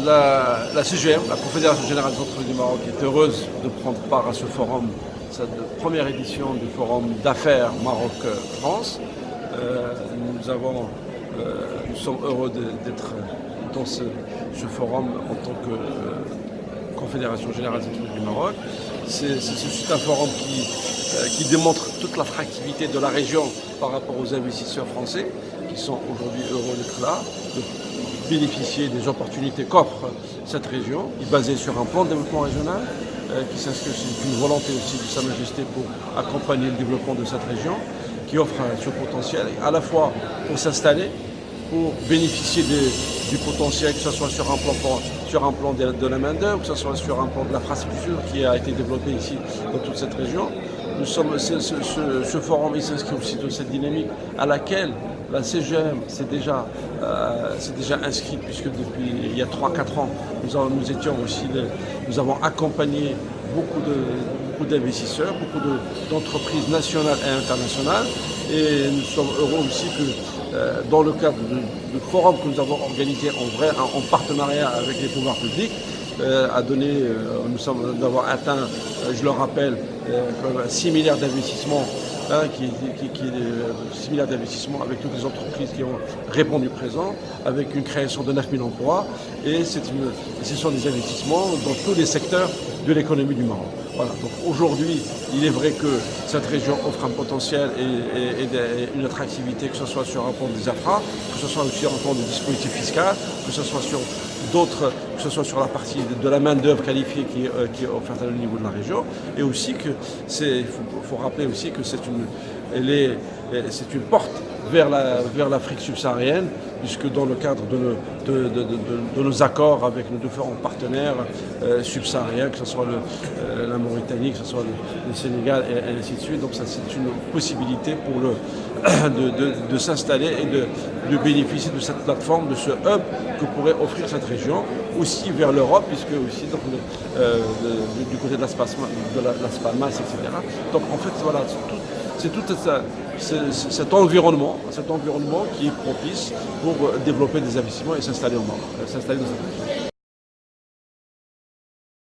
La CGM, la Confédération Générale des Entreprises du Maroc, est heureuse de prendre part à ce forum, cette première édition du forum d'affaires Maroc-France. Nous sommes heureux d'être dans ce forum en tant que Confédération Générale des Entreprises du Maroc. C'est un forum qui démontre toute l'attractivité de la région par rapport aux investisseurs français qui sont aujourd'hui heureux d'être là, de bénéficier des opportunités qu'offre cette région, qui est basée sur un plan de développement régional, qui s'inscrit, c'est une volonté aussi de Sa Majesté pour accompagner le développement de cette région, qui offre ce potentiel, à la fois pour s'installer, pour bénéficier du potentiel, que ce soit sur un plan de la main-d'œuvre, que ce soit sur un plan de l'infrastructure qui a été développé ici dans toute cette région. Ce forum s'inscrit aussi dans cette dynamique à laquelle la CGM s'est déjà inscrite, puisque depuis il y a 3-4 ans, nous avons accompagné beaucoup d'investisseurs, beaucoup d'entreprises nationales et internationales. Et nous sommes heureux aussi que dans le cadre du forum que nous avons organisé en partenariat avec les pouvoirs publics, nous avons atteint, je le rappelle, 6 milliards d'investissements, 6 milliards d'investissements avec toutes les entreprises qui ont répondu présent, avec une création de 9 000 emplois. Et ce sont des investissements dans tous les secteurs de l'économie du Maroc. Voilà. Donc aujourd'hui, il est vrai que cette région offre un potentiel et une attractivité, que ce soit sur un plan des infra, que ce soit aussi sur un plan du dispositif fiscal, que ce soit sur la partie de la main-d'œuvre qualifiée qui est offerte au niveau de la région. Et aussi que il faut rappeler aussi que c'est une porte vers l'Afrique subsaharienne, puisque dans le cadre de nos accords avec nos différents partenaires subsahariens, que ce soit la Mauritanie, que ce soit le Sénégal et ainsi de suite. Donc ça, c'est une possibilité de s'installer et de bénéficier de cette plateforme, de ce hub que pourrait offrir cette région, aussi vers l'Europe, puisque aussi du côté de Las Palmas, etc. Donc en fait, voilà, c'est tout cet environnement qui est propice pour développer des investissements et s'installer au Maroc, s'installer dans cette région.